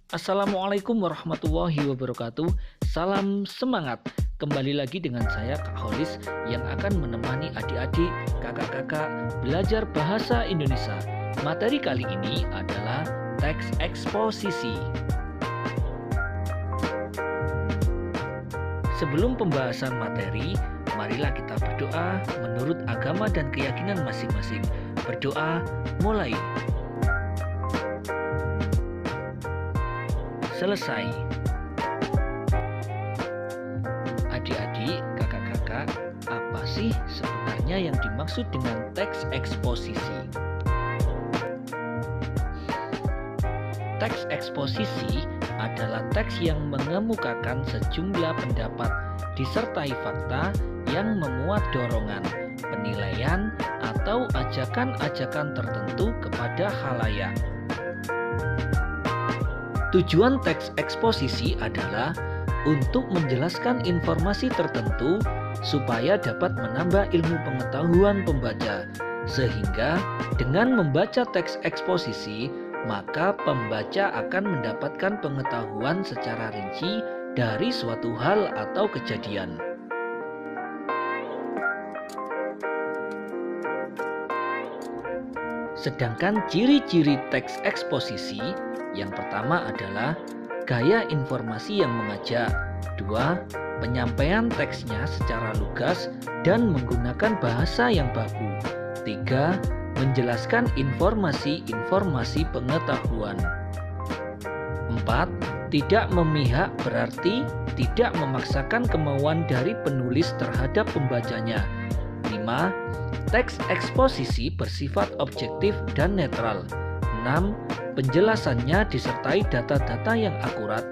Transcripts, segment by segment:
Assalamualaikum warahmatullahi wabarakatuh. Salam semangat. Kembali lagi dengan saya Kak Holis yang akan menemani adik-adik, kakak-kakak belajar bahasa Indonesia. Materi kali ini adalah teks eksposisi. Sebelum pembahasan materi, marilah kita berdoa menurut agama dan keyakinan masing-masing. Berdoa mulai. Selesai. Adik-adik, kakak-kakak, apa sih sebenarnya yang dimaksud dengan teks eksposisi? Teks eksposisi adalah teks yang mengemukakan sejumlah pendapat disertai fakta yang memuat dorongan, penilaian, atau ajakan-ajakan tertentu kepada khalayak. Tujuan teks eksposisi adalah untuk menjelaskan informasi tertentu supaya dapat menambah ilmu pengetahuan pembaca, sehingga dengan membaca teks eksposisi, maka pembaca akan mendapatkan pengetahuan secara rinci dari suatu hal atau kejadian. Sedangkan ciri-ciri teks eksposisi yang pertama adalah gaya informasi yang mengajak. 2. Penyampaian teksnya secara lugas dan menggunakan bahasa yang baku. 3. Menjelaskan informasi-informasi pengetahuan. 4. Tidak memihak berarti tidak memaksakan kemauan dari penulis terhadap pembacanya. 5. Teks eksposisi bersifat objektif dan netral. 6. Penjelasannya disertai data-data yang akurat.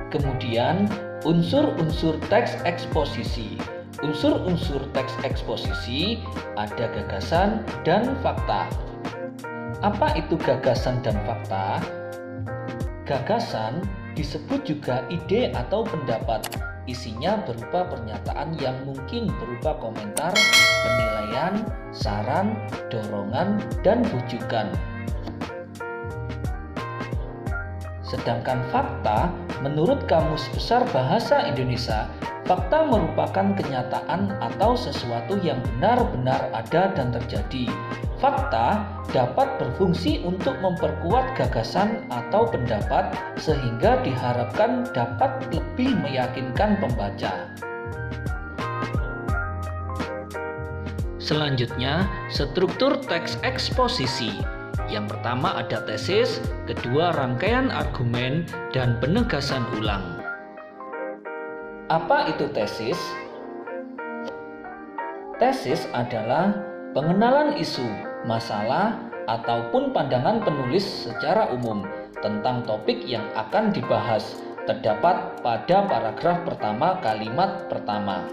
Kemudian, unsur-unsur teks eksposisi. Unsur-unsur teks eksposisi ada gagasan dan fakta. Apa itu gagasan dan fakta? Gagasan disebut juga ide atau pendapat. Isinya berupa pernyataan yang mungkin berupa komentar, penilaian, saran, dorongan, dan rujukan. Sedangkan fakta, menurut Kamus Besar Bahasa Indonesia, fakta merupakan kenyataan atau sesuatu yang benar-benar ada dan terjadi. Fakta dapat berfungsi untuk memperkuat gagasan atau pendapat sehingga diharapkan dapat lebih meyakinkan pembaca. Selanjutnya, struktur teks eksposisi. Yang pertama ada tesis, kedua rangkaian argumen, dan penegasan ulang. Apa itu tesis? Tesis adalah pengenalan isu, masalah, ataupun pandangan penulis secara umum tentang topik yang akan dibahas, terdapat pada paragraf pertama kalimat pertama.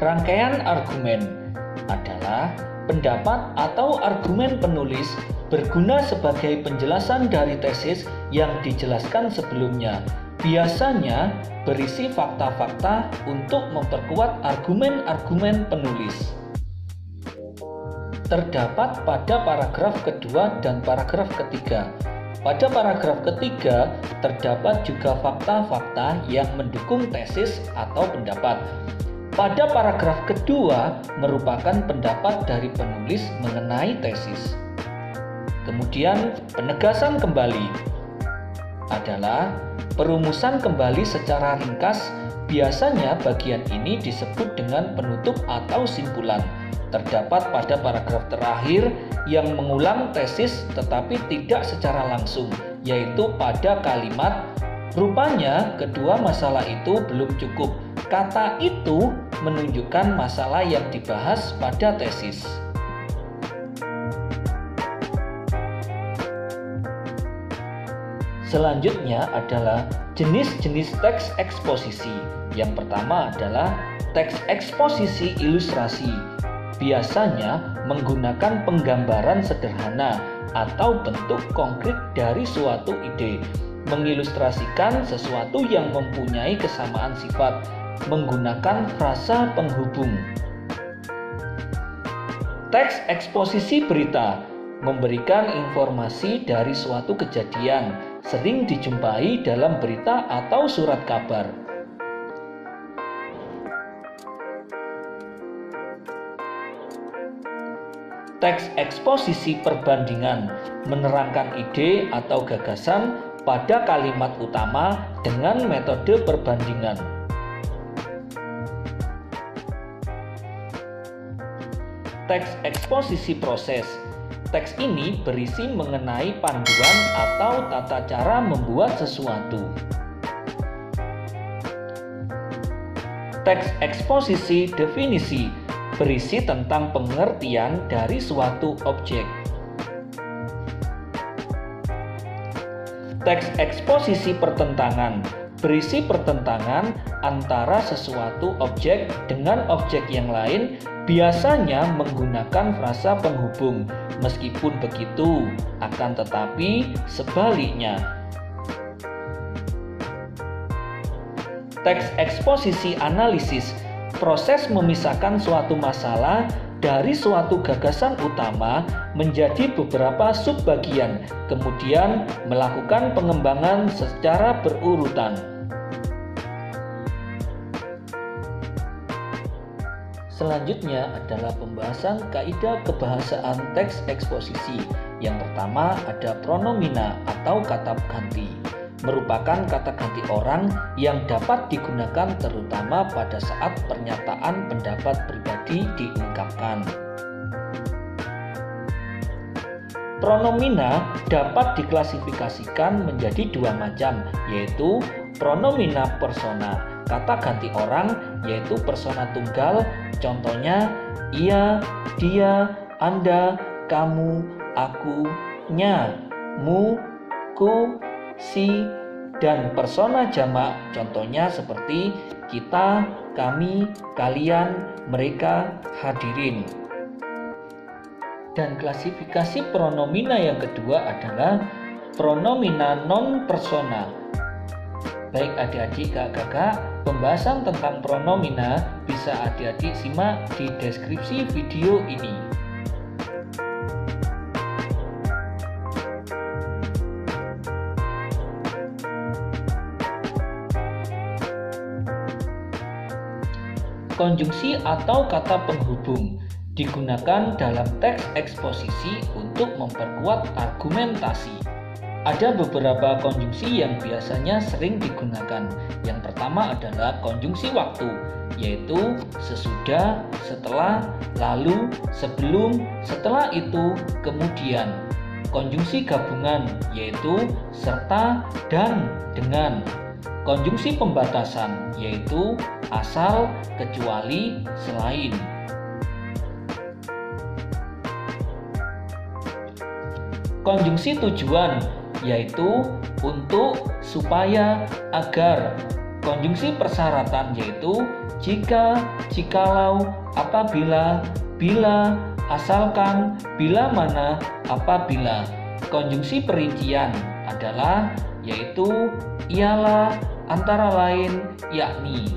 Rangkaian argumen adalah pendapat atau argumen penulis berguna sebagai penjelasan dari tesis yang dijelaskan sebelumnya. Biasanya berisi fakta-fakta untuk memperkuat argumen-argumen penulis. Terdapat pada paragraf kedua dan paragraf ketiga. Pada paragraf ketiga terdapat juga fakta-fakta yang mendukung tesis atau pendapat. Pada paragraf kedua merupakan pendapat dari penulis mengenai tesis. Kemudian penegasan kembali adalah perumusan kembali secara ringkas. Biasanya bagian ini disebut dengan penutup atau simpulan. Terdapat pada paragraf terakhir yang mengulang tesis tetapi tidak secara langsung, yaitu pada kalimat rupanya kedua masalah itu belum cukup. Kata itu menunjukkan masalah yang dibahas pada tesis. Selanjutnya adalah jenis-jenis teks eksposisi. Yang pertama adalah teks eksposisi ilustrasi. Biasanya menggunakan penggambaran sederhana atau bentuk konkret dari suatu ide, mengilustrasikan sesuatu yang mempunyai kesamaan sifat, menggunakan frasa penghubung. Teks eksposisi berita memberikan informasi dari suatu kejadian, sering dijumpai dalam berita atau surat kabar. Teks eksposisi perbandingan menerangkan ide atau gagasan pada kalimat utama dengan metode perbandingan. Teks eksposisi proses. Teks ini berisi mengenai panduan atau tata cara membuat sesuatu. Teks eksposisi definisi berisi tentang pengertian dari suatu objek. Teks eksposisi pertentangan berisi pertentangan antara sesuatu objek dengan objek yang lain, biasanya menggunakan frasa penghubung. Meskipun begitu, akan tetapi sebaliknya. Teks eksposisi analisis proses memisahkan suatu masalah dari suatu gagasan utama menjadi beberapa subbagian, kemudian melakukan pengembangan secara berurutan. Selanjutnya adalah pembahasan kaidah kebahasaan teks eksposisi. Yang pertama ada pronomina atau kata ganti, merupakan kata ganti orang yang dapat digunakan terutama pada saat pernyataan pendapat pribadi diungkapkan. Pronomina dapat diklasifikasikan menjadi dua macam, yaitu pronomina persona, kata ganti orang, yaitu persona tunggal, contohnya ia, dia, anda, kamu, aku, nya, mu, ku, si, dan persona jamak, contohnya seperti kita, kami, kalian, mereka, hadirin. Dan klasifikasi pronomina yang kedua adalah pronomina non persona. Baik adik-adik, kakak, pembahasan tentang pronomina bisa adik-adik simak di deskripsi video ini. Konjungsi atau kata penghubung digunakan dalam teks eksposisi untuk memperkuat argumentasi. Ada beberapa konjungsi yang biasanya sering digunakan. Yang pertama adalah konjungsi waktu, yaitu sesudah, setelah, lalu, sebelum, setelah itu, kemudian. Konjungsi gabungan, yaitu serta, dan, dengan. Konjungsi pembatasan, yaitu asal, kecuali, selain. Konjungsi tujuan, yaitu untuk, supaya, agar. Konjungsi persyaratan, yaitu jika, jikalau, apabila, bila, asalkan, bila mana, apabila. Konjungsi perincian adalah yaitu ialah, antara lain, yakni.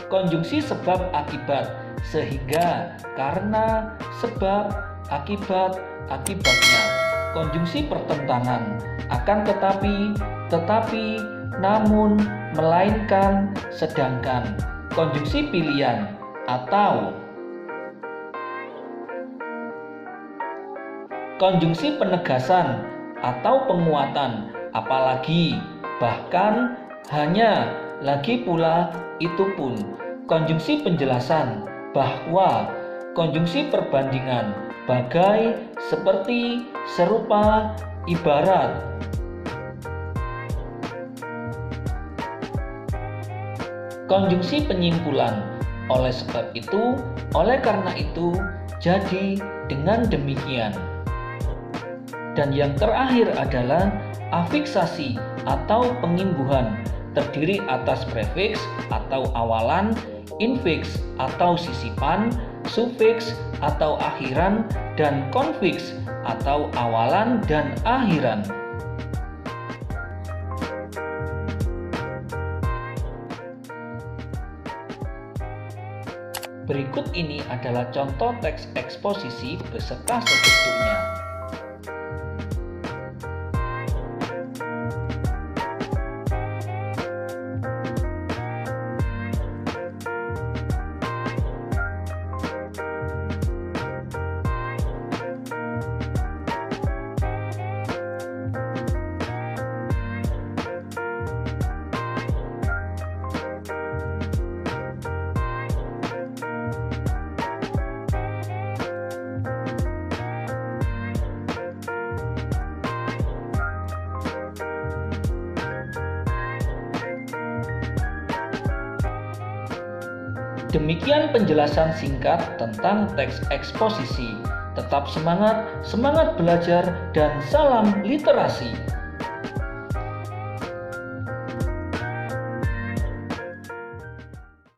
Konjungsi sebab akibat, sehingga, karena, sebab, akibat, akibatnya. Konjungsi pertentangan, akan tetapi, namun, melainkan, sedangkan. Konjungsi pilihan, atau. Konjungsi penegasan atau penguatan, apalagi, bahkan, hanya, lagi pula, itu pun. Konjungsi penjelasan, bahwa. Konjungsi perbandingan, bagai, seperti, serupa, ibarat. Konjungsi penyimpulan, oleh sebab itu, oleh karena itu, jadi, dengan demikian. Dan yang terakhir adalah afiksasi atau pengimbuhan, terdiri atas prefiks atau awalan, infiks atau sisipan, sufiks atau akhiran, dan konfiks atau awalan dan akhiran. Berikut ini adalah contoh teks eksposisi beserta strukturnya. Demikian penjelasan singkat tentang teks eksposisi. Tetap semangat, semangat belajar, dan salam literasi.